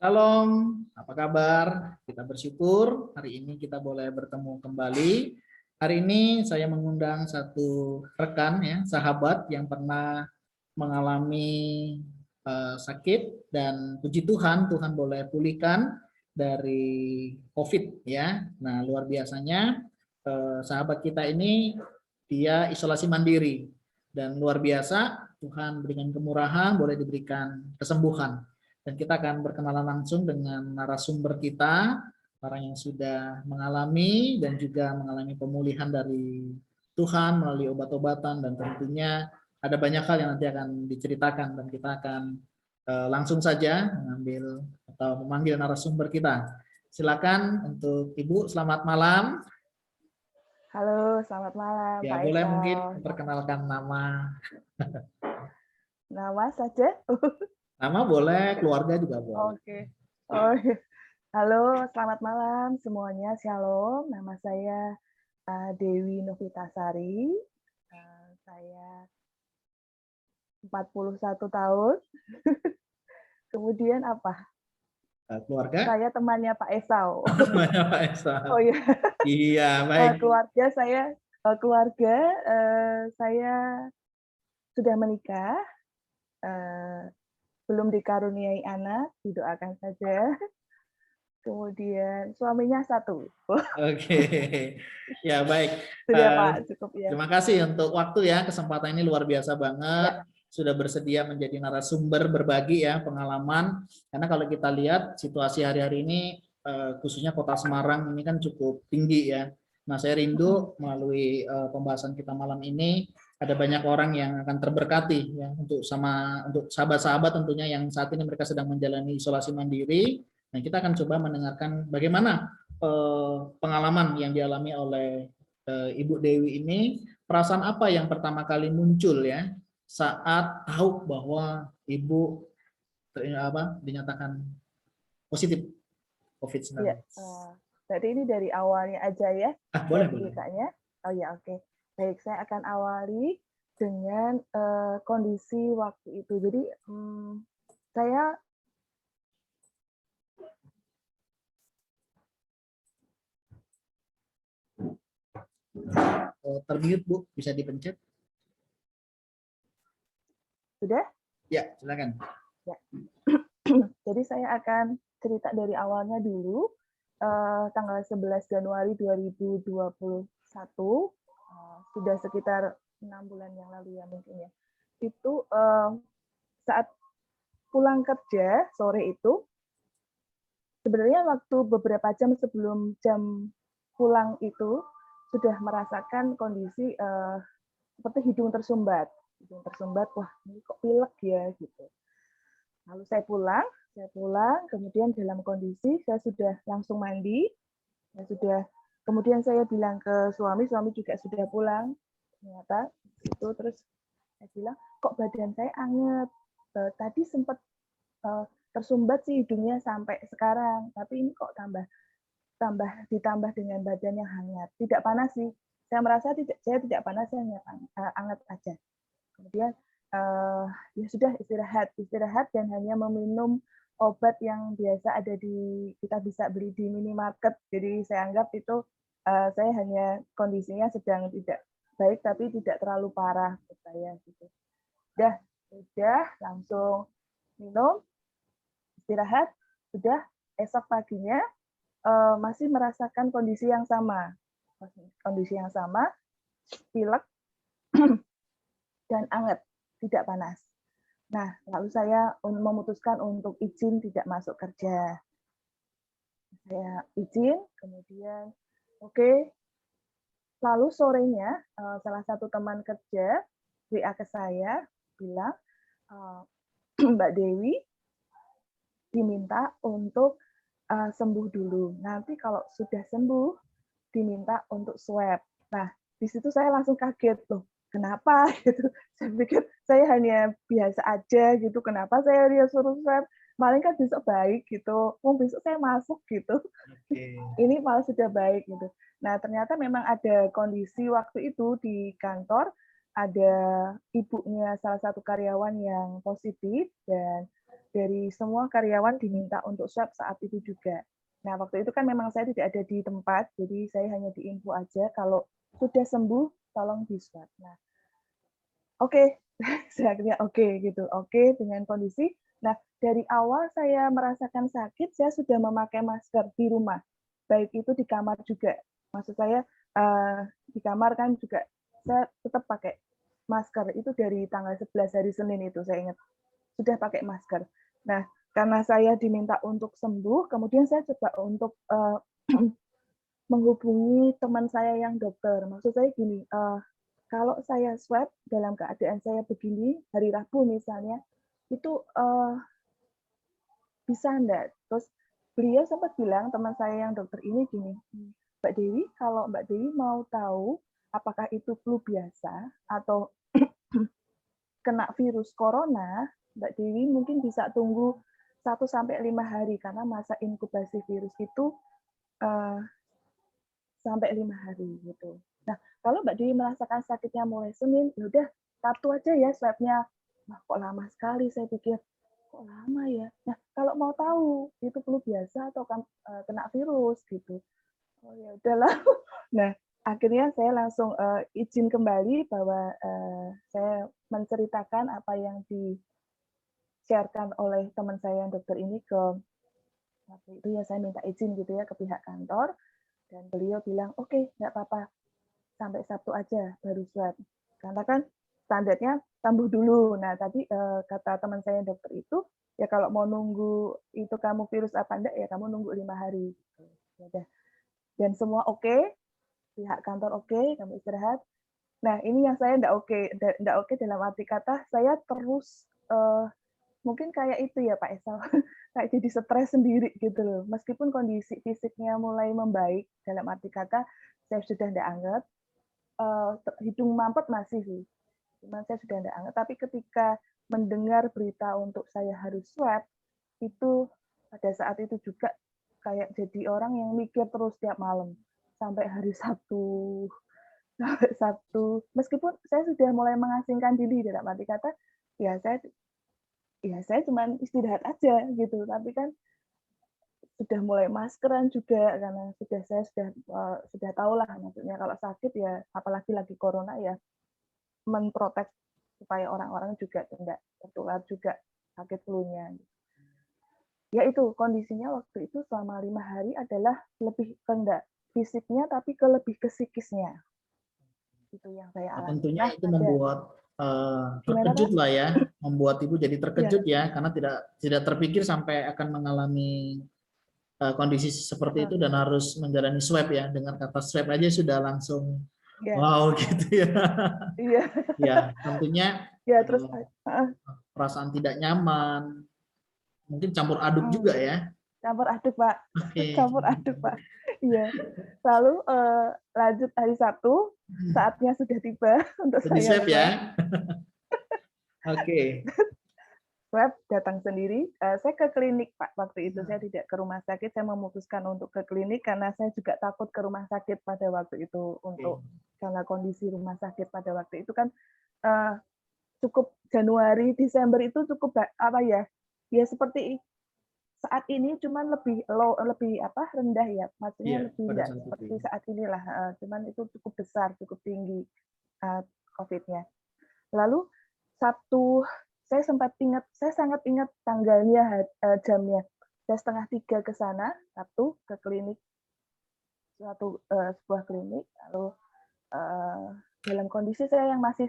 Salam, apa kabar? Kita bersyukur hari ini kita boleh bertemu kembali. Hari ini saya mengundang satu rekan ya, sahabat yang pernah mengalami sakit dan puji Tuhan, Tuhan boleh pulihkan dari COVID ya. Nah, luar biasanya sahabat kita ini dia isolasi mandiri dan luar biasa Tuhan berikan kemurahan, boleh diberikan kesembuhan. Dan kita akan berkenalan langsung dengan narasumber kita, orang yang sudah mengalami dan juga mengalami pemulihan dari Tuhan melalui obat-obatan, dan tentunya ada banyak hal yang nanti akan diceritakan, dan kita akan langsung saja mengambil atau memanggil narasumber kita. Silakan untuk Ibu, selamat malam. Halo, selamat malam Ya, Pak boleh Esa. mungkin memperkenalkan nama. Nama saja? Nama boleh, keluarga juga boleh. Oke. Oh, halo, selamat malam semuanya. Shalom. Nama saya Dewi Novitasari. Saya 41 tahun. Kemudian apa? Keluarga? Saya temannya Pak Esau. Temannya Pak Esa. Oh iya. Iya, baik. Keluarga saya sudah menikah. Belum dikaruniai anak, didoakan saja. Kemudian suaminya satu. Oke, ya baik. Sudah Pak, cukup ya. Terima kasih untuk waktu ya, kesempatan ini luar biasa banget. Ya. Sudah bersedia menjadi narasumber berbagi ya pengalaman. Karena kalau kita lihat situasi hari-hari ini, khususnya Kota Semarang ini kan cukup tinggi ya. Nah, saya rindu melalui pembahasan kita malam ini ada banyak orang yang akan terberkati ya untuk sahabat-sahabat tentunya yang saat ini mereka sedang menjalani isolasi mandiri. Nah, kita akan coba mendengarkan bagaimana pengalaman yang dialami oleh Ibu Dewi ini, perasaan apa yang pertama kali muncul ya saat tahu bahwa Ibu dinyatakan positif COVID-19. Ya, jadi ini dari awalnya aja ya, Boleh. ceritanya. Oh ya, oke. Baik, saya akan awali dengan kondisi waktu itu. Jadi saya Termute Bu, bisa dipencet. sudah? Ya, silakan. Ya. Jadi saya akan cerita dari awalnya dulu. Tanggal 11 Januari 2021, sudah sekitar 6 bulan yang lalu ya mungkin ya. Itu saat pulang kerja sore itu, sebenarnya waktu beberapa jam sebelum jam pulang itu sudah merasakan kondisi seperti hidung tersumbat. Hidung tersumbat, wah ini kok pilek ya gitu. Lalu saya pulang, kemudian dalam kondisi saya sudah langsung mandi, kemudian saya bilang ke suami juga sudah pulang, ternyata itu, terus saya bilang, kok badan saya anget, tadi sempat tersumbat sih hidungnya sampai sekarang, tapi ini kok ditambah dengan badan yang hangat, tidak panas sih, saya merasa saya tidak panas, saya hangat aja. Kemudian ya sudah istirahat dan hanya meminum obat yang biasa ada kita bisa beli di minimarket. Jadi saya anggap itu saya hanya kondisinya sedang tidak baik tapi tidak terlalu parah buat saya gitu. Sudah langsung minum, istirahat, sudah esok paginya masih merasakan kondisi yang sama, pilek dan anget, tidak panas. Nah, lalu saya memutuskan untuk izin tidak masuk kerja. Saya izin, kemudian oke. Lalu sorenya salah satu teman kerja WA ke saya bilang, Mbak Dewi diminta untuk sembuh dulu. Nanti kalau sudah sembuh diminta untuk swab. Nah, di situ saya langsung kaget loh. Kenapa gitu? Saya pikir saya hanya biasa aja gitu. Kenapa saya suruh swab? Paling kan besok baik gitu. Besok saya masuk gitu. Okay. Ini malah sudah baik gitu. Nah, ternyata memang ada kondisi waktu itu di kantor, ada ibunya salah satu karyawan yang positif dan dari semua karyawan diminta untuk swab saat itu juga. Nah, waktu itu kan memang saya tidak ada di tempat, jadi saya hanya diinfo aja kalau sudah sembuh, tolong di swab. Nah, oke, saya akhirnya oke gitu, oke dengan kondisi. Nah, dari awal saya merasakan sakit, saya sudah memakai masker di rumah, baik itu di kamar juga. Maksud saya di kamar kan juga saya tetap pakai masker itu dari tanggal 11 hari Senin itu saya ingat sudah pakai masker. Nah, karena saya diminta untuk sembuh, kemudian saya coba untuk menghubungi teman saya yang dokter. Maksud saya gini, kalau saya swab dalam keadaan saya begini, hari Rabu misalnya, itu bisa enggak? Terus beliau sempat bilang, teman saya yang dokter ini gini, Mbak Dewi, kalau Mbak Dewi mau tahu apakah itu flu biasa atau kena virus corona, Mbak Dewi mungkin bisa tunggu 1-5 hari karena masa inkubasi virus itu sampai 5 hari gitu. Nah, kalau Mbak Dewi merasakan sakitnya mulai Senin, ya udah Sabtu aja ya swabnya. Wah, kok lama sekali saya pikir. Kok lama ya? Nah, kalau mau tahu itu flu biasa atau kan kena virus gitu. Oh ya udahlah. Nah, akhirnya saya langsung izin kembali bahwa saya menceritakan apa yang di-sharekan oleh teman saya yang dokter ini ke waktu itu ya saya minta izin gitu ya ke pihak kantor dan beliau bilang oke nggak apa-apa sampai Sabtu aja baru swab karena kan standarnya kambuh dulu. Nah tadi kata teman saya yang dokter itu ya kalau mau nunggu itu kamu virus apa enggak ya kamu nunggu 5 hari. Ya udah. Dan semua oke, pihak kantor oke, kamu istirahat. Nah ini yang saya enggak oke dalam arti kata saya terus mungkin kayak itu ya Pak Esal, kayak jadi stres sendiri gitu loh. Meskipun kondisi fisiknya mulai membaik, dalam arti kata saya sudah tidak anget, hidung mampet masih sih, cuman saya sudah tidak anget. Tapi ketika mendengar berita untuk saya harus swab, itu pada saat itu juga kayak jadi orang yang mikir terus tiap malam sampai hari Sabtu, sampai Sabtu. Meskipun saya sudah mulai mengasingkan diri dalam arti kata, ya saya cuma istirahat aja gitu, tapi kan sudah mulai maskeran juga karena sudah tahu lah maksudnya kalau sakit ya apalagi lagi corona ya memprotek supaya orang-orang juga tidak tertular juga sakit flu-nya. Ya itu kondisinya waktu itu selama 5 hari adalah lebih ke enggak fisiknya tapi lebih ke psikisnya. Itu yang saya Nah, alami. tentunya Nah, itu membuat gimana terkejut Pak? lah ya, membuat ibu jadi Ya, terkejut ya, karena tidak terpikir sampai akan mengalami kondisi seperti itu dan harus menjalani swab ya. Dengan kata swab aja sudah langsung ya, wow gitu ya. iya, Ya, tentunya ya terus perasaan tidak nyaman, mungkin campur aduk juga ya. campur aduk Pak, Oke. campur aduk Pak. Iya. Lalu lanjut hari Sabtu, saatnya sudah tiba untuk Jadi saya swab swab. ya. Oke. Swab datang sendiri. Saya ke klinik Pak. Waktu itu saya tidak ke rumah sakit. Saya memutuskan untuk ke klinik karena saya juga takut ke rumah sakit pada waktu itu untuk karena kondisi rumah sakit pada waktu itu kan cukup Januari, Desember itu cukup apa ya? Ya seperti saat ini cuman lebih low, lebih rendah ya, maksudnya Iya, lebih pada enggak saat itu seperti ya. saat inilah, cuman itu cukup besar, cukup tinggi COVID-nya. Lalu Sabtu, saya sangat ingat tanggalnya, jamnya. Saya 2:30 ke sana, Sabtu ke klinik sebuah klinik, lalu dalam kondisi saya yang masih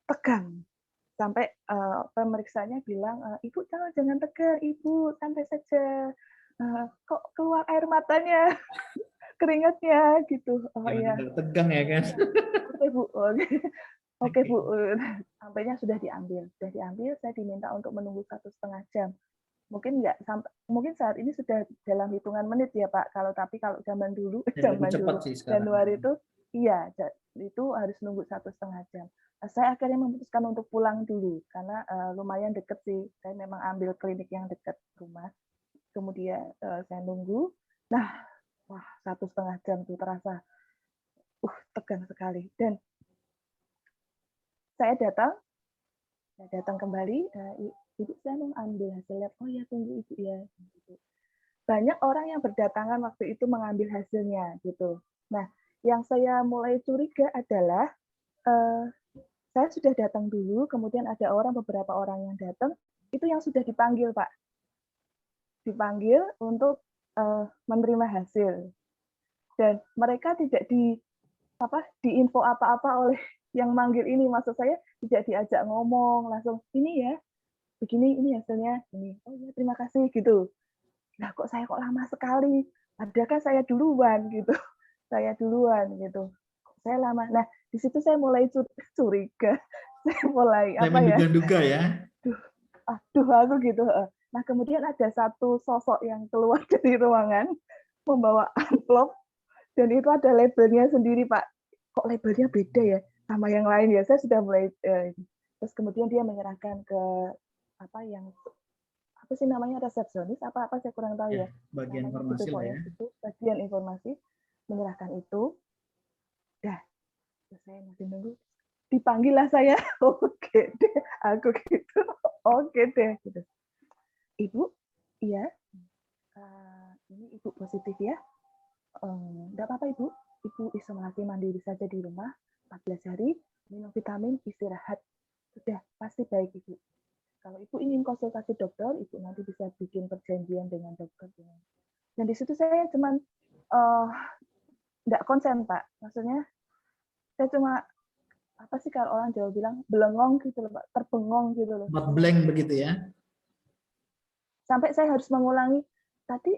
tegang. Sampai pemeriksanya bilang, "Ibu jangan tegang, Ibu, santai saja. Kok keluar air matanya, keringatnya?" Gitu. "Oh Gimana iya, nggak tegang ya kan? iya. Oke Bu, oke. Oke Oke. Bu." Sampainya sudah diambil, saya diminta untuk menunggu 1,5 jam. Mungkin saat ini sudah dalam hitungan menit ya Pak, tapi kalau zaman dulu Ya, lebih zaman cepat dulu, sih sekarang. Januari itu iya, itu harus nunggu 1,5 jam. Saya akhirnya memutuskan untuk pulang dulu, karena lumayan deket sih, saya memang ambil klinik yang dekat rumah. Kemudian saya nunggu, nah, wah 1,5 jam tuh terasa, tegang sekali. Dan saya datang, Saya datang kembali, Ibu saya mau ambil hasil lab. Oh ya, tunggu Ibu ya. Gitu. Banyak orang yang berdatangan waktu itu mengambil hasilnya gitu. Nah, yang saya mulai curiga adalah saya sudah datang dulu, kemudian ada beberapa orang yang datang, itu yang sudah dipanggil Pak, dipanggil untuk menerima hasil. Dan mereka tidak diinfo apa-apa oleh yang manggil ini, maksud saya tidak diajak ngomong langsung, ini ya, begini, ini hasilnya, ini. Oh ya, terima kasih gitu. Nah, saya kok lama sekali? Padahal kan saya duluan gitu. Saya duluan gitu. Kok saya lama. Nah, di situ saya mulai curiga. Saya mulai Saya menduga-duga ya. Aduh aku gitu. Nah, kemudian ada satu sosok yang keluar dari ruangan membawa amplop dan itu ada labelnya sendiri, Pak. Kok labelnya beda ya sama yang lain ya? Saya sudah mulai terus kemudian dia menyerahkan ke apa sih namanya, resepsionis apa saya kurang tahu Ya, ya. bagian Namanya informasi gitu lah pokoknya ya. itu bagian informasi, menyerahkan itu. Dah, saya masih nunggu. Dipanggil lah saya. Oke deh, aku gitu. Oke deh gitu. Ibu, iya, ini Ibu positif ya. Enggak apa-apa Ibu. Ibu isolasi mandiri saja di rumah 14 hari, minum vitamin, istirahat. Sudah pasti baik Ibu. Kalau Ibu ingin konsultasi dokter, Ibu nanti bisa bikin perjanjian dengan dokter. Dan di situ saya cuman nggak konsen Pak. Maksudnya saya cuma apa sih kalau orang Jawa bilang belengong gitu loh Pak, terbengong gitu loh. Not blank begitu ya. Sampai saya harus mengulangi tadi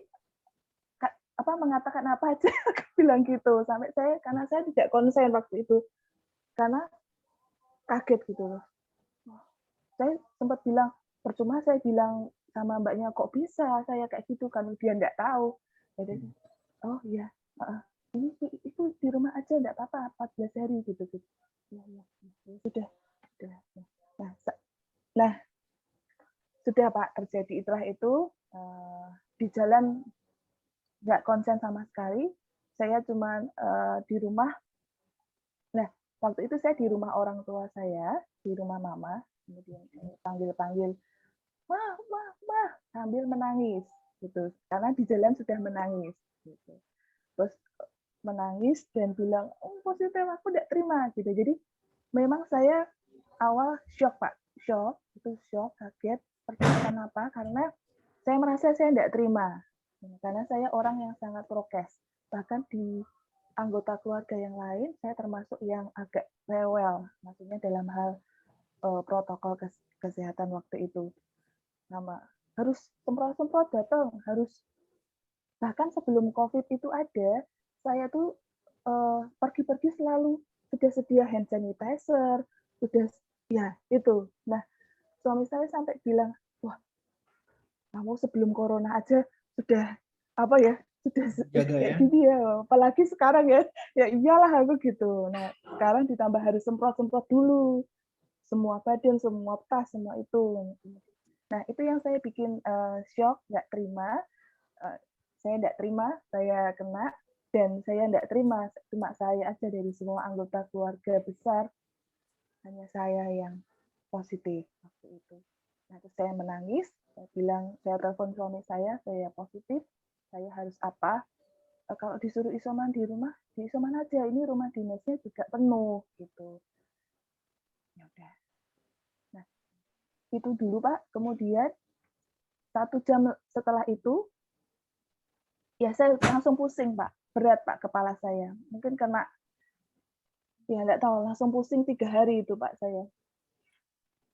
mengatakan apa aja aku bilang gitu. Sampai karena saya tidak konsen waktu itu. Karena kaget gitu loh. Saya sempat bilang, percuma saya bilang sama mbaknya kok bisa saya kayak gitu kan dia nggak tahu. Jadi, oh iya, ini itu di rumah aja nggak apa-apa 14 hari gitu. Ya, sudah. Nah, sudah Pak terjadi itulah itu di jalan nggak konsen sama sekali. Saya cuma di rumah. Nah, waktu itu saya di rumah orang tua saya, di rumah mama. Kemudian panggil-panggil, mah, sambil menangis gitu. Karena di jalan sudah menangis. Gitu. Terus menangis dan bilang, oh positif aku tidak terima gitu. Jadi memang saya awal shock Pak, shock, kaget. Kenapa? Karena saya merasa saya tidak terima. Karena saya orang yang sangat prokes. Bahkan di anggota keluarga yang lain, saya termasuk yang agak rewel. Maksudnya dalam hal protokol kesehatan waktu itu. Sama harus semprot-semprot datang, harus bahkan sebelum COVID itu ada, saya tuh pergi-pergi selalu sudah sedia hand sanitizer, sudah ya itu. Nah, suami saya sampai bilang, wah kamu sebelum corona aja sudah apa ya sudah Jaga kayak ya. gini ya, apalagi sekarang ya, ya iyalah aku gitu. Nah sekarang ditambah harus semprot-semprot dulu, semua badan, semua tas, semua itu. Nah itu yang saya bikin shock, nggak terima. Saya nggak terima, saya kena, dan saya nggak terima, cuma saya aja dari semua anggota keluarga besar, hanya saya yang positif waktu itu. Nah, terus saya menangis, saya bilang, saya telepon suami saya positif, saya harus apa? Kalau disuruh isoman di rumah, di isoman aja, ini rumah dinasnya juga penuh, gitu. Ya udah. Nah, itu dulu Pak, kemudian 1 jam setelah itu, ya saya langsung pusing Pak, berat Pak kepala saya. Mungkin karena, ya nggak tahu, langsung pusing 3 hari itu Pak saya.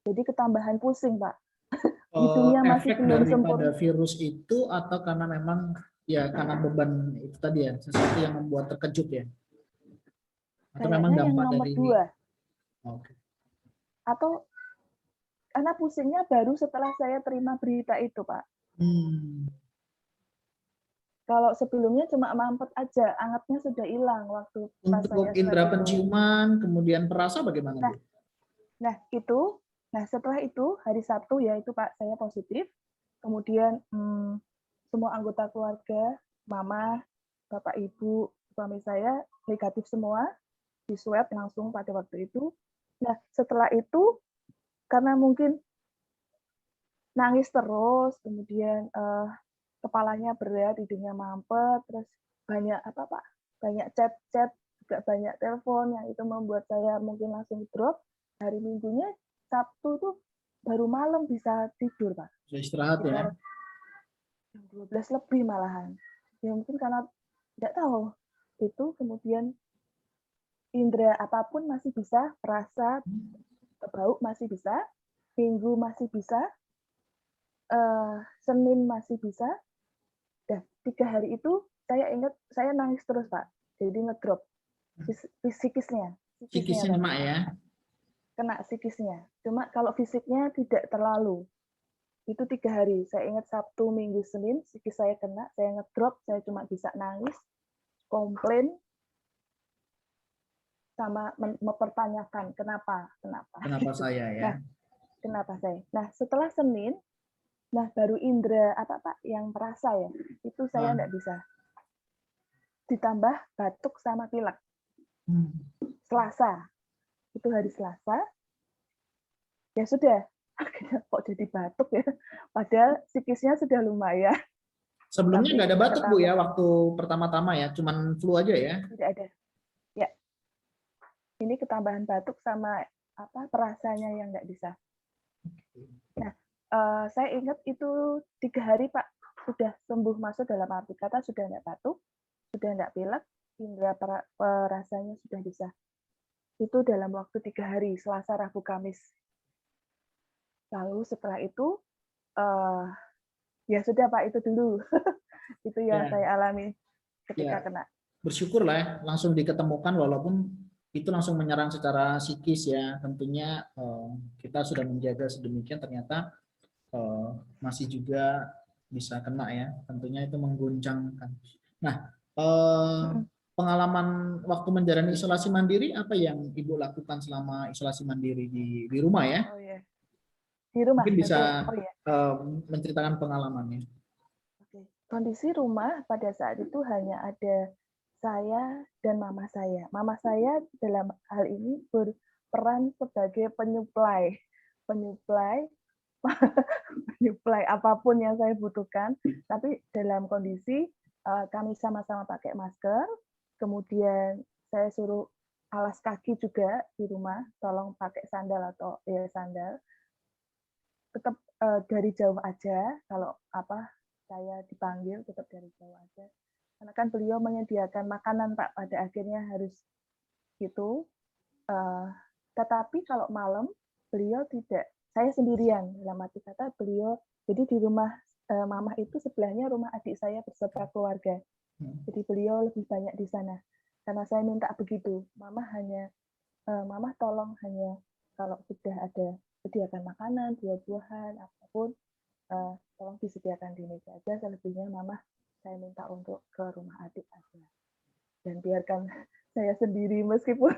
Jadi ketambahan pusing Pak. Hidungnya masih Efek belum daripada sempurna. virus itu atau karena memang ya karena beban itu tadi ya, sesuatu yang membuat terkejut ya? Atau memang Kayaknya yang dampak nomor dari ini? 2. Oke. Atau karena pusingnya baru setelah saya terima berita itu, Pak. Kalau sebelumnya cuma mampet aja, angetnya sudah hilang waktu pas saya Untuk swab indera itu. penciuman, kemudian perasa bagaimana Nah, Bu? setelah itu hari Sabtu ya itu Pak saya positif. Kemudian semua anggota keluarga, mama, bapak, ibu, suami saya negatif semua, di swab langsung pada waktu itu. Nah, setelah itu karena mungkin nangis terus, kemudian kepalanya berat, hidungnya mampet, terus banyak apa Pak, banyak chat-chat, juga banyak telepon yang itu membuat saya mungkin langsung drop. Hari Minggunya, Sabtu tuh baru malam bisa tidur Pak, Bisa istirahat ya. sekitar jam 12 lebih malahan. Ya mungkin karena tidak tahu, itu kemudian indera apapun masih bisa, rasa, bau masih bisa, Minggu masih bisa, Senin masih bisa. Dah 3 hari itu saya ingat saya nangis terus Pak. Jadi ngedrop psikisnya Psikisnya tadi. Mak ya. Kena psikisnya. Cuma kalau fisiknya tidak terlalu. Itu 3 hari. Saya ingat Sabtu, Minggu, Senin, psikis saya kena, saya ngedrop, saya cuma bisa nangis, komplain, sama mempertanyakan kenapa. Kenapa saya ya? Nah, kenapa saya? Nah, setelah Senin, nah baru indera apa Pak yang merasa ya, itu saya enggak bisa. Ditambah batuk sama pilek. Selasa, itu hari Selasa, ya sudah, akhirnya kok jadi batuk ya, padahal psikisnya sudah lumayan. Sebelumnya Tapi nggak ada batuk Bu ya, ketambah, waktu pertama-tama ya, cuman flu aja ya? tidak ada. Ya, ini ketambahan batuk sama apa perasanya yang nggak bisa. Nah, saya ingat itu 3 hari Pak, sudah sembuh, masuk dalam arti kata sudah nggak batuk, sudah nggak pilek, indera perasanya sudah bisa. Itu dalam waktu 3 hari, Selasa, Rabu, Kamis. Lalu setelah itu, ya sudah Pak, itu dulu. Itu yang Ya, saya alami ketika ya. kena. Bersyukur lah ya, langsung diketemukan walaupun itu langsung menyerang secara psikis ya. Tentunya kita sudah menjaga sedemikian ternyata masih juga bisa kena ya. Tentunya itu mengguncangkan. Nah, pengalaman waktu menjalani isolasi mandiri apa yang Ibu lakukan selama isolasi mandiri di rumah ya? Oh ya, di rumah. Mungkin bisa Oh ya, menceritakan pengalamannya. oke. Kondisi rumah pada saat itu hanya ada saya dan mama saya. Mama saya dalam hal ini berperan sebagai penyuplai, penyuplai, penyuplai apapun yang saya butuhkan. Tapi dalam kondisi kami sama-sama pakai masker, kemudian saya suruh alas kaki juga di rumah, tolong pakai sandal atau ya sandal. Tetap dari jauh aja, kalau apa saya dipanggil tetap dari jauh aja. Karena kan beliau menyediakan makanan Pak, pada akhirnya harus gitu. Tetapi kalau malam beliau tidak, saya sendirian dalam arti kata beliau. Jadi di rumah Mama itu sebelahnya rumah adik saya beserta keluarga. Jadi beliau lebih banyak di sana. Karena saya minta begitu, Mama tolong hanya kalau sudah ada sediakan makanan, buah-buahan, apapun, tolong disediakan di meja aja. Selebihnya Mama saya minta untuk ke rumah adik aja. Dan biarkan saya sendiri meskipun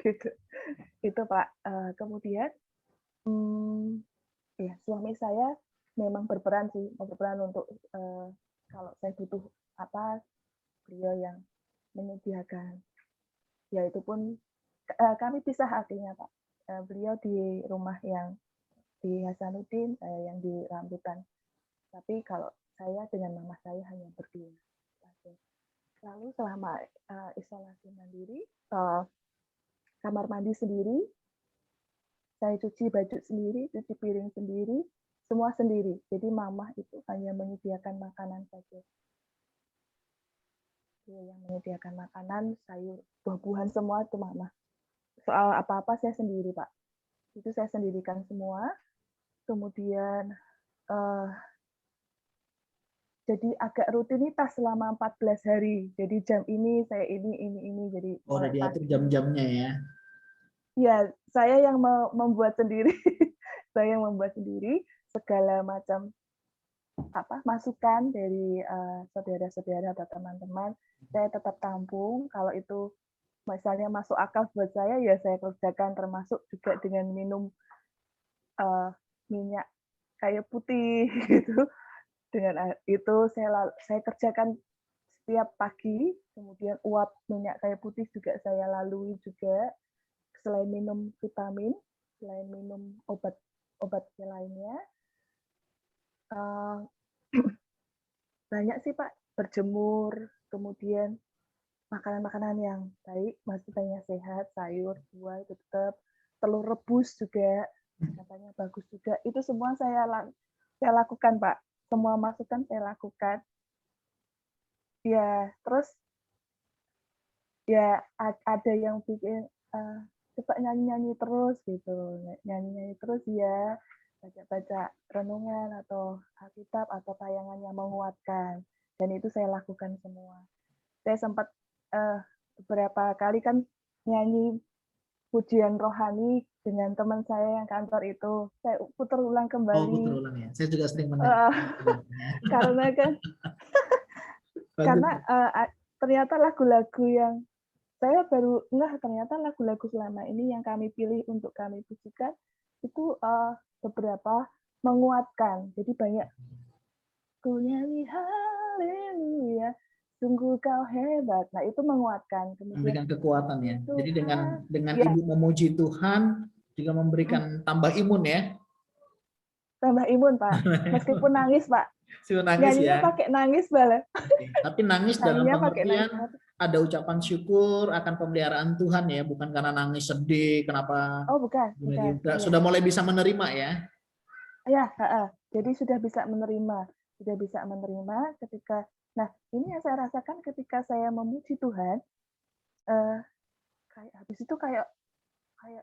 gitu. Itu Pak. Kemudian, ya suami saya memang berperan untuk kalau saya butuh apa, beliau yang menyediakan. Ya itu pun kami pisah akhirnya Pak. Beliau di rumah yang di Hasanuddin, saya yang di Rambutan. Tapi kalau saya dengan mama saya hanya berdua. Lalu selama isolasi mandiri, kamar mandi sendiri, saya cuci baju sendiri, cuci piring sendiri, semua sendiri. Jadi mama itu hanya menyediakan makanan saja. Dia yang menyediakan makanan, sayur, buah-buahan semua itu mama. Soal apa-apa saya sendiri Pak. Itu saya sendirikan semua. Kemudian jadi agak rutinitas selama 14 hari. Jadi jam ini saya ini. Jadi Oh, udah mulai diatur pagi. jam-jamnya ya. Ya, saya yang membuat sendiri. Saya yang membuat sendiri segala macam apa masukan dari saudara-saudara atau teman-teman. Saya tetap tampung. Kalau itu misalnya masuk akal buat saya, ya saya kerjakan, termasuk juga dengan minum minyak kayu putih gitu. Dengan itu saya kerjakan setiap pagi, kemudian uap minyak kayu putih juga saya lalui juga, selain minum vitamin. selain minum obat yang lainnya, banyak sih Pak, berjemur, kemudian makanan-makanan yang baik, maksudnya sehat, sayur, buah itu tetap, telur rebus juga katanya bagus juga. Itu semua saya lakukan Pak. Semua masukan saya lakukan. Ya, terus ya ada yang bikin coba nyanyi-nyanyi terus gitu. Nyanyi-nyanyi terus ya, baca-baca renungan atau Alkitab atau tayangan yang menguatkan. Dan itu saya lakukan semua. Saya sempat beberapa kali kan nyanyi pujian rohani dengan teman saya yang kantor itu. Saya putar ulang Oh, kembali. putar ulang ya. Saya juga sering mendengar. Karena kan karena ternyata lagu-lagu yang saya baru ternyata lagu-lagu selama ini yang kami pilih untuk kami pujikan itu beberapa menguatkan. Jadi banyak ku nyanyi haleluya, sungguh kau hebat. Nah, itu menguatkan. Kemudian Memberikan kekuatan ya. Jadi dengan ya, Ibu memuji Tuhan juga memberikan tambah imun ya. tambah imun, Pak. Meskipun nangis, Pak. Nangis Nyanyinya ya. pakai nangis malah. Tapi nangis dalam Nyanyinya pakai nangis. pengertian ada ucapan syukur akan pemeliharaan Tuhan ya, bukan karena nangis sedih, kenapa Oh, bukan. sudah mulai bisa menerima ya. Ya, jadi sudah bisa menerima. Sudah bisa menerima ketika, nah ini yang saya rasakan ketika saya memuji Tuhan, kayak habis itu kayak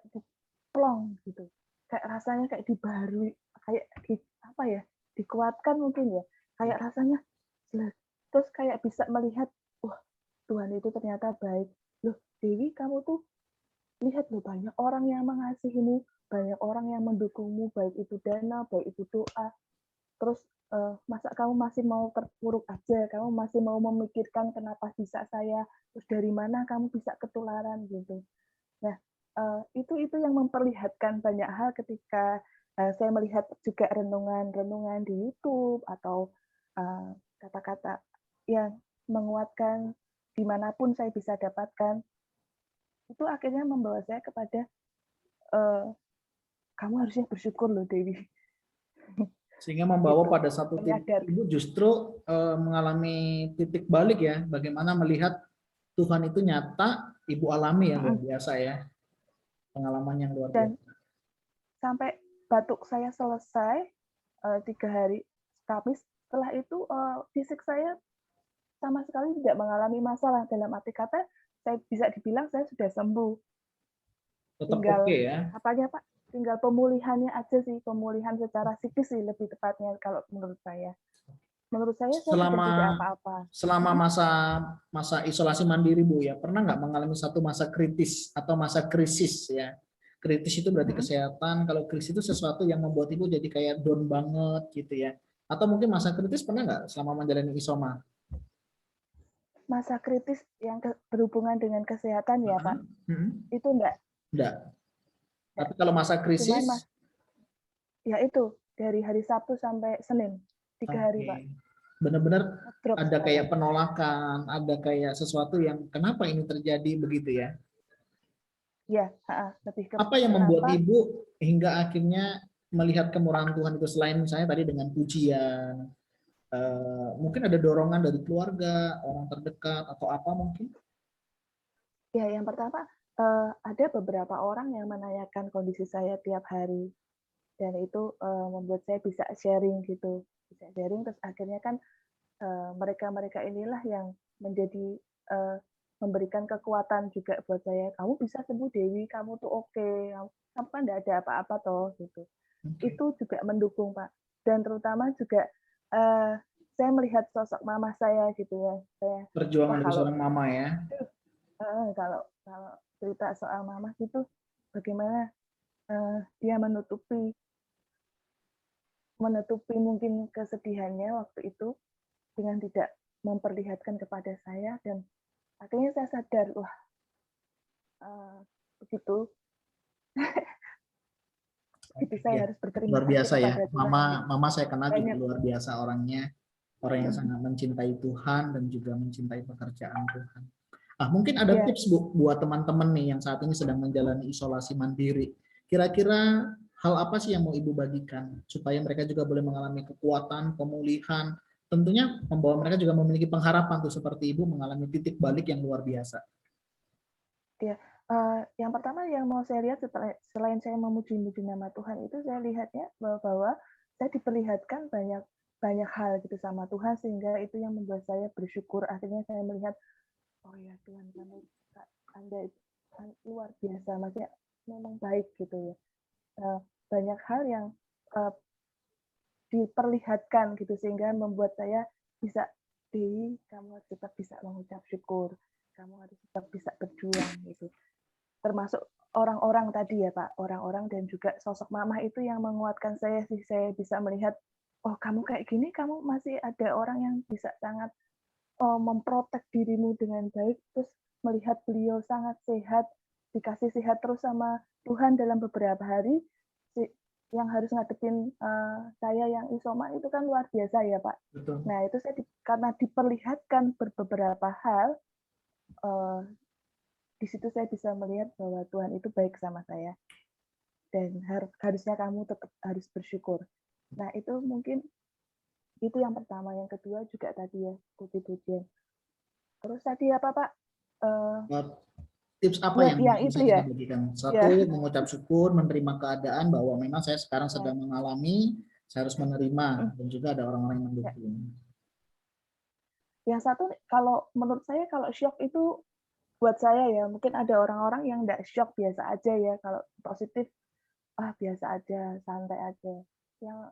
diplong gitu. Kayak rasanya kayak dibarui, kayak apa ya, dikuatkan mungkin ya. Kayak rasanya, terus kayak bisa melihat, wah Tuhan itu ternyata baik. Loh Dewi, kamu tuh lihat loh, banyak orang yang mengasihimu, banyak orang yang mendukungmu, baik itu dana, baik itu doa. Terus masa kamu masih mau terpuruk aja, kamu masih mau memikirkan kenapa bisa saya, terus dari mana kamu bisa ketularan gitu. Nah, itu yang memperlihatkan banyak hal ketika saya melihat juga renungan-renungan di YouTube atau kata-kata yang menguatkan dimanapun saya bisa dapatkan. Itu akhirnya membawa saya kepada kamu harusnya bersyukur loh Dewi. Sehingga membawa Gitu. pada satu titik Ibu justru mengalami titik balik ya, bagaimana melihat Tuhan itu nyata, Ibu alami ya, luar biasa ya. Pengalaman yang luar biasa. Dan sampai batuk saya selesai 3 hari Kamis, setelah itu fisik saya sama sekali tidak mengalami masalah. Dalam arti kata, saya bisa dibilang saya sudah sembuh. Tetap Tinggal oke ya. apanya Pak? Tinggal pemulihannya aja sih, pemulihan secara psikis sih lebih tepatnya kalau menurut saya. Menurut saya sudah tidak apa-apa. Selama masa isolasi mandiri Bu ya, pernah nggak mengalami satu masa kritis atau masa krisis ya? Kritis itu berarti kesehatan, kalau krisis itu sesuatu yang membuat Ibu jadi kayak down banget gitu ya. Atau mungkin masa kritis pernah nggak selama menjalani isoma? Masa kritis yang berhubungan dengan kesehatan ya Pak, itu enggak. Tapi kalau masa krisis? Cuman ya itu, dari hari Sabtu sampai Senin, 3 hari Pak. Benar-benar ada kayak penolakan, ada kayak sesuatu yang kenapa ini terjadi begitu ya? Ya, lebih ke apa yang membuat Ibu hingga akhirnya melihat kemurahan Tuhan itu selain misalnya tadi dengan pujian, mungkin ada dorongan dari keluarga, orang terdekat atau apa mungkin? Ya, yang pertama ada beberapa orang yang menanyakan kondisi saya tiap hari dan itu membuat saya bisa sharing gitu, bisa sharing terus akhirnya kan mereka-mereka inilah yang menjadi memberikan kekuatan juga buat saya. Kamu bisa sembuh Dewi, kamu tuh oke, kamu kan nggak ada apa-apa toh gitu. Itu juga mendukung Pak. Dan terutama juga saya melihat sosok mama saya gitu ya. Perjuangan dari seorang mama ya. Kalau cerita soal mama gitu, bagaimana dia menutupi mungkin kesedihannya waktu itu dengan tidak memperlihatkan kepada saya dan akhirnya saya sadar, wah begitu. Itu saya harus berterima luar biasa kasih ya. kepada Tuhan. Mama saya kenal juga luar biasa orangnya. Orang yang sangat mencintai Tuhan dan juga mencintai pekerjaan Tuhan. Mungkin ada tips Bu buat teman-teman nih yang saat ini sedang menjalani isolasi mandiri. Kira-kira hal apa sih yang mau Ibu bagikan supaya mereka juga boleh mengalami kekuatan, pemulihan, tentunya membawa mereka juga memiliki pengharapan tuh seperti Ibu mengalami titik balik yang luar biasa. Ya, yang pertama yang mau saya lihat selain saya memuji-muji nama Tuhan itu saya lihatnya bahwa saya diperlihatkan banyak banyak hal gitu sama Tuhan sehingga itu yang membuat saya bersyukur. Akhirnya saya melihat, oh ya Tuhan kamu Anda luar biasa, maksudnya memang baik gitu ya. Banyak hal yang diperlihatkan gitu sehingga membuat saya bisa, Dewi, kamu harus tetap bisa mengucap syukur, kamu harus tetap bisa berjuang gitu. Termasuk orang-orang tadi ya Pak, orang-orang dan juga sosok mamah itu yang menguatkan saya sih, saya bisa melihat, oh kamu kayak gini, kamu masih ada orang yang bisa sangat memprotek dirimu dengan baik, terus melihat beliau sangat sehat, dikasih sehat terus sama Tuhan dalam beberapa hari, yang harus ngadepin saya yang isoma itu kan luar biasa ya Pak. Betul. Nah itu saya karena diperlihatkan beberapa hal, di situ saya bisa melihat bahwa Tuhan itu baik sama saya dan harusnya kamu tetap harus bersyukur. Nah itu mungkin itu yang pertama. Yang kedua juga tadi ya puji-pujian. Terus tadi apa Pak? Tips apa yang Itu bisa kita ya. bagikan? Satu, Ya. mengucap syukur, menerima keadaan bahwa memang saya sekarang Ya. sedang mengalami, saya harus menerima, dan juga ada orang-orang yang Ya. mendukung. Yang satu, kalau menurut saya kalau shock itu buat saya ya, mungkin ada orang-orang yang nggak shock, biasa aja ya. Kalau positif, biasa aja, santai aja.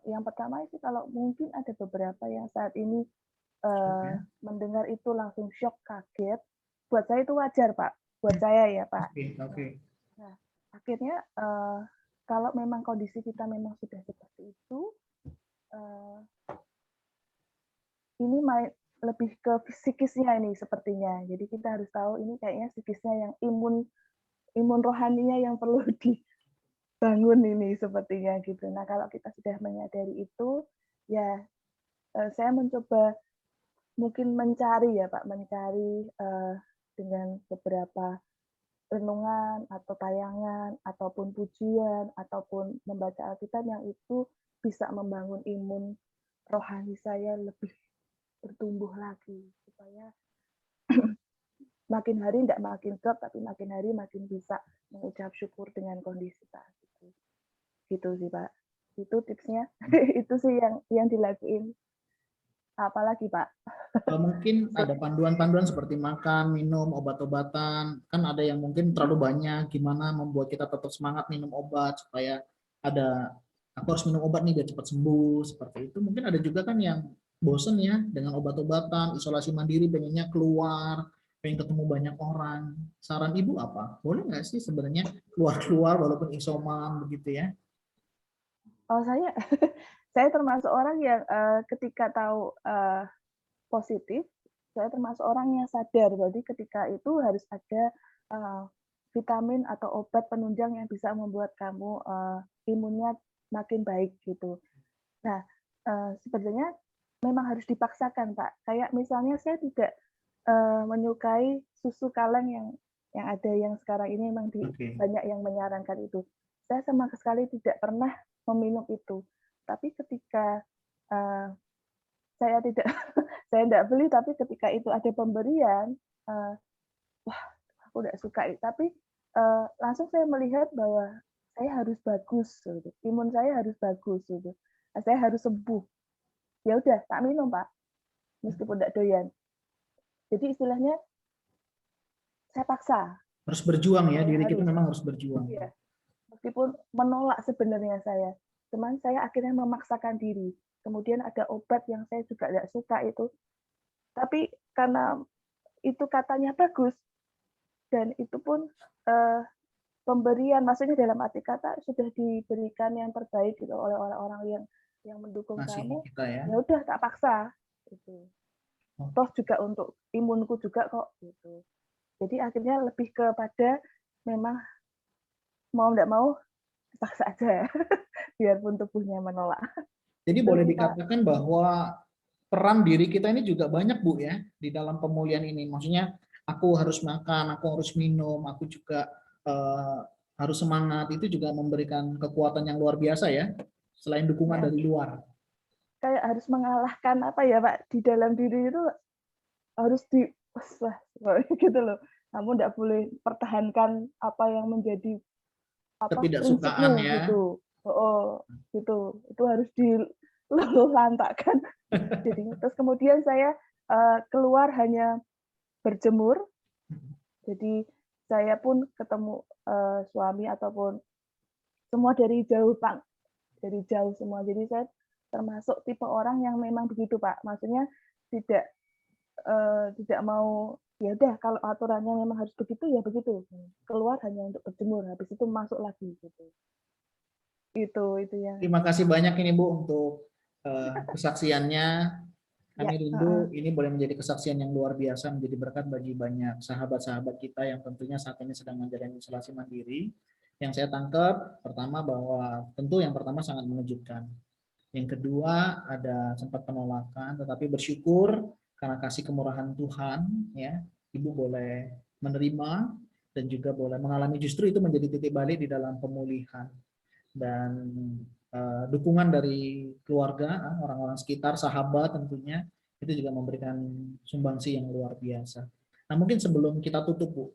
Yang pertama itu kalau mungkin ada beberapa yang saat ini mendengar itu langsung shock, kaget. Buat saya itu wajar Pak, buat saya ya Pak. Nah, akhirnya kalau memang kondisi kita memang sudah seperti itu, ini lebih ke psikisnya ini sepertinya. Jadi kita harus tahu ini kayaknya psikisnya yang imun rohaninya yang perlu dibangun ini sepertinya gitu. Nah kalau kita sudah menyadari itu, ya saya mencoba mungkin mencari ya Pak, mencari dengan beberapa renungan atau tayangan ataupun pujian ataupun membaca Alkitab yang itu bisa membangun imun rohani saya lebih bertumbuh lagi supaya makin hari tidak makin drop tapi makin hari makin bisa mengucap syukur dengan kondisi saat itu. Gitu sih Pak. Itu tipsnya. Itu sih yang dilakuin. Apalagi Pak? Mungkin ada panduan-panduan seperti makan, minum, obat-obatan. Kan ada yang mungkin terlalu banyak, gimana membuat kita tetap semangat minum obat supaya ada, aku harus minum obat nih biar cepat sembuh, seperti itu. Mungkin ada juga kan yang bosen ya dengan obat-obatan, isolasi mandiri, pengennya keluar, pengen ketemu banyak orang. Saran Ibu apa? Boleh nggak sih sebenarnya keluar-keluar walaupun isoman begitu ya? Oh saya termasuk orang yang ketika tahu positif, saya termasuk orang yang sadar. Jadi ketika itu harus ada vitamin atau obat penunjang yang bisa membuat kamu imunnya makin baik gitu. Nah, sebenarnya memang harus dipaksakan, Pak. Kayak misalnya saya tidak menyukai susu kaleng yang ada yang sekarang ini memang banyak yang menyarankan itu. Saya sama sekali tidak pernah meminum itu. Tapi ketika saya tidak saya tidak beli, tapi ketika itu ada pemberian, wah aku tidak suka. Tapi langsung saya melihat bahwa saya harus bagus, gitu. Imun saya harus bagus, gitu. Saya harus sembuh. Ya udah, tak minum Pak, meskipun tidak doyan. Jadi istilahnya saya paksa. Harus berjuang ya, Saya diri kita harus. memang harus berjuang. Iya. Meskipun menolak sebenarnya saya, cuman saya akhirnya memaksakan diri. Kemudian ada obat yang saya juga tidak suka itu, tapi karena itu katanya bagus dan itu pun pemberian, maksudnya dalam arti kata sudah diberikan yang terbaik gitu oleh orang-orang yang mendukung kamu, Kita ya. ya udah tak paksa gitu. Toh juga untuk imunku juga kok gitu. Jadi akhirnya lebih kepada memang mau tidak mau paksa aja biarpun tubuhnya menolak. Jadi boleh dikatakan bahwa peran diri kita ini juga banyak Bu ya di dalam pemulihan ini. Maksudnya aku harus makan, aku harus minum, aku juga harus semangat itu juga memberikan kekuatan yang luar biasa ya, selain dukungan Ya, dari luar. kayak harus mengalahkan apa ya Pak, di dalam diri itu harus wah, gitu loh. Kamu tidak boleh pertahankan apa yang menjadi Ketidaksukaan prinsipmu ya. gitu. Oh, gitu. Itu harus diluluhlantakkan. Jadi terus kemudian saya keluar hanya berjemur. Jadi saya pun ketemu suami ataupun semua dari jauh Pak, dari jauh semua. Jadi saya termasuk tipe orang yang memang begitu Pak. Maksudnya tidak mau ya udah kalau aturannya memang harus begitu ya begitu. Keluar hanya untuk berjemur, habis itu masuk lagi gitu. Itu yang Terima kasih banyak ini Bu untuk kesaksiannya. ya, Kami rindu ini boleh menjadi kesaksian yang luar biasa, menjadi berkat bagi banyak sahabat-sahabat kita yang tentunya saat ini sedang menjalani isolasi mandiri. Yang saya tangkap pertama bahwa tentu yang pertama sangat mengejutkan. Yang kedua ada sempat penolakan, tetapi bersyukur karena kasih kemurahan Tuhan, ya Ibu boleh menerima dan juga boleh mengalami, justru itu menjadi titik balik di dalam pemulihan dan dukungan dari keluarga, orang-orang sekitar, sahabat tentunya itu juga memberikan sumbangsi yang luar biasa. Nah mungkin sebelum kita tutup Bu,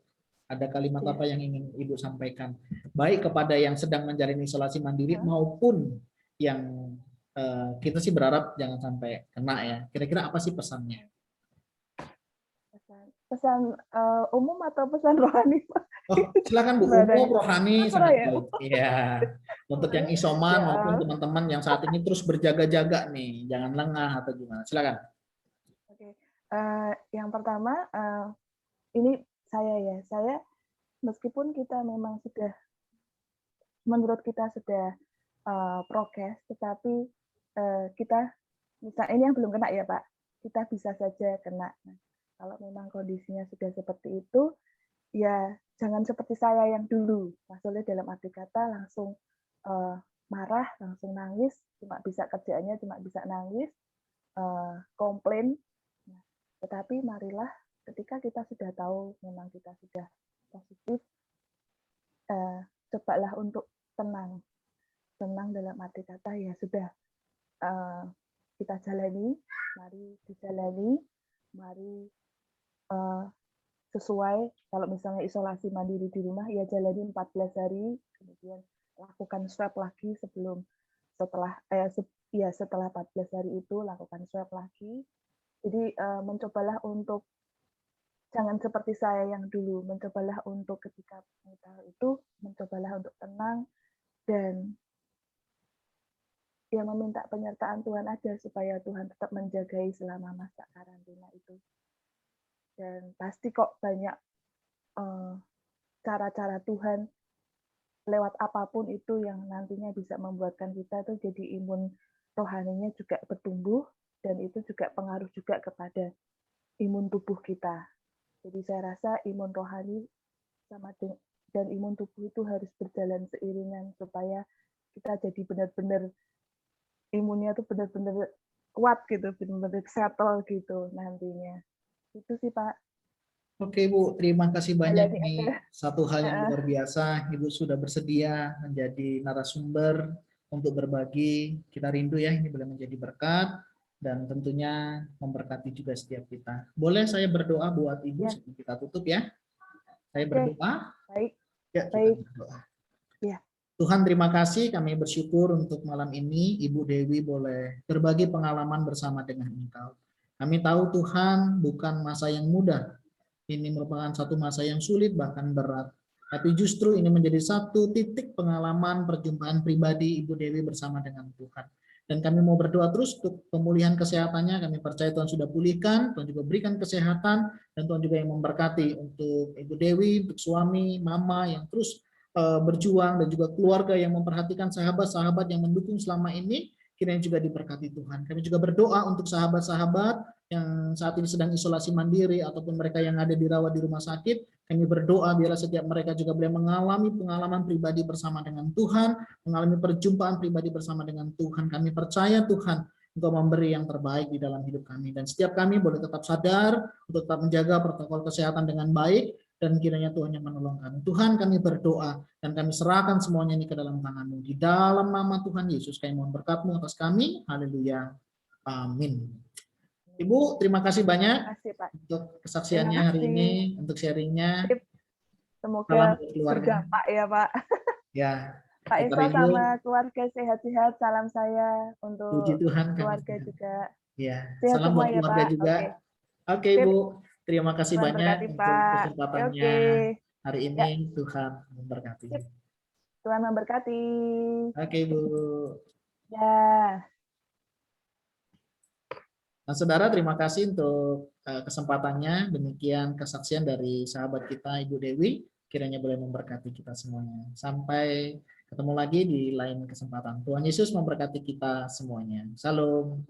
ada kalimat ya. apa yang ingin Ibu sampaikan, baik kepada yang sedang menjalani isolasi mandiri maupun yang kita sih berharap jangan sampai kena ya. Kira-kira apa sih pesannya? Pesan umum atau pesan rohani Pak? Oh, silakan Bu, Gimana umum ya? rohani Terserah sangat ya. baik. Iya. Untuk yang isoman Ya, maupun teman-teman yang saat ini terus berjaga-jaga nih, jangan lengah atau gimana. Silakan. oke. Yang pertama ini saya meskipun kita memang sudah menurut kita sudah prokes, tetapi kita misalnya ini yang belum kena ya Pak, kita bisa saja kena. Nah, kalau memang kondisinya sudah seperti itu, ya jangan seperti saya yang dulu, maksudnya dalam arti kata langsung marah, langsung nangis, cuma bisa kerjaannya cuma bisa nangis, komplain. Nah, tetapi marilah ketika kita sudah tahu memang kita sudah positif, cobalah untuk tenang. Tenang dalam arti kata ya sudah kita jalani, mari dijalani, mari sesuai kalau misalnya isolasi mandiri di rumah ya jalani 14 hari, kemudian lakukan swab lagi setelah 14 hari itu lakukan swab lagi. Jadi mencobalah untuk jangan seperti saya yang dulu, mencobalah untuk ketika mental itu mencobalah untuk tenang dan ya meminta penyertaan Tuhan aja supaya Tuhan tetap menjagai selama masa karantina itu. Dan pasti kok banyak cara-cara Tuhan lewat apapun itu yang nantinya bisa membuatkan kita tuh jadi imun rohaninya juga bertumbuh dan itu juga pengaruh juga kepada imun tubuh kita. Jadi saya rasa imun rohani sama dan imun tubuh itu harus berjalan seiringan supaya kita jadi benar-benar imunnya tuh benar-benar kuat gitu, benar-benar settle gitu nantinya. Itu sih Pak. Oke Bu, terima kasih banyak. Jalani Ini aja. satu hal yang luar biasa. Ibu sudah bersedia menjadi narasumber untuk berbagi. Kita rindu ya, ini boleh menjadi berkat dan tentunya memberkati juga setiap kita. Boleh saya berdoa buat Ibu Ya. sebelum kita tutup ya? Saya Oke. berdoa. Baik. Ya, kita Baik. berdoa. Ya. Tuhan terima kasih, kami bersyukur untuk malam ini Ibu Dewi boleh berbagi pengalaman bersama dengan Engkau. Kami tahu Tuhan bukan masa yang mudah, ini merupakan satu masa yang sulit bahkan berat. Tapi justru ini menjadi satu titik pengalaman perjumpaan pribadi Ibu Dewi bersama dengan Tuhan. Dan kami mau berdoa terus untuk pemulihan kesehatannya. Kami percaya Tuhan sudah pulihkan, Tuhan juga berikan kesehatan, dan Tuhan juga yang memberkati untuk Ibu Dewi, untuk suami, mama yang terus berjuang, dan juga keluarga yang memperhatikan sahabat-sahabat yang mendukung selama ini. Kiranya juga diberkati Tuhan. Kami juga berdoa untuk sahabat-sahabat yang saat ini sedang isolasi mandiri ataupun mereka yang ada dirawat di rumah sakit, kami berdoa biarlah setiap mereka juga boleh mengalami pengalaman pribadi bersama dengan Tuhan, mengalami perjumpaan pribadi bersama dengan Tuhan. Kami percaya Tuhan untuk memberi yang terbaik di dalam hidup kami, dan setiap kami boleh tetap sadar untuk tetap menjaga protokol kesehatan dengan baik, dan kiranya Tuhan yang menolong kami. Tuhan, kami berdoa dan kami serahkan semuanya ini ke dalam tangan-Mu. Di dalam nama Tuhan Yesus kami mohon berkat-Mu atas kami. Haleluya. Amin. Ibu, terima kasih banyak Terima kasih, Pak. untuk Terima kesaksiannya hari kasih. ini, untuk sharingnya. Sip. Salam Semoga buat keluarga. berdampak ya, Pak. Ya, Pak kita Eko rindu. sama keluarga sehat-sehat. Salam saya Puji untuk Tuhan kami. keluarga juga. Ya, Sehat salam semua buat ya, keluarga Pak. juga. Oke. Oke, Sip. Ibu. Terima kasih Tuhan banyak berkati, untuk Pak. kesempatannya Oke. hari ini. Ya. Tuhan memberkati. Sip. Tuhan memberkati. Oke, Ibu. Ya. Nah, saudara, terima kasih untuk kesempatannya. Demikian kesaksian dari sahabat kita, Ibu Dewi. Kiranya boleh memberkati kita semuanya. Sampai ketemu lagi di lain kesempatan. Tuhan Yesus memberkati kita semuanya. Salam.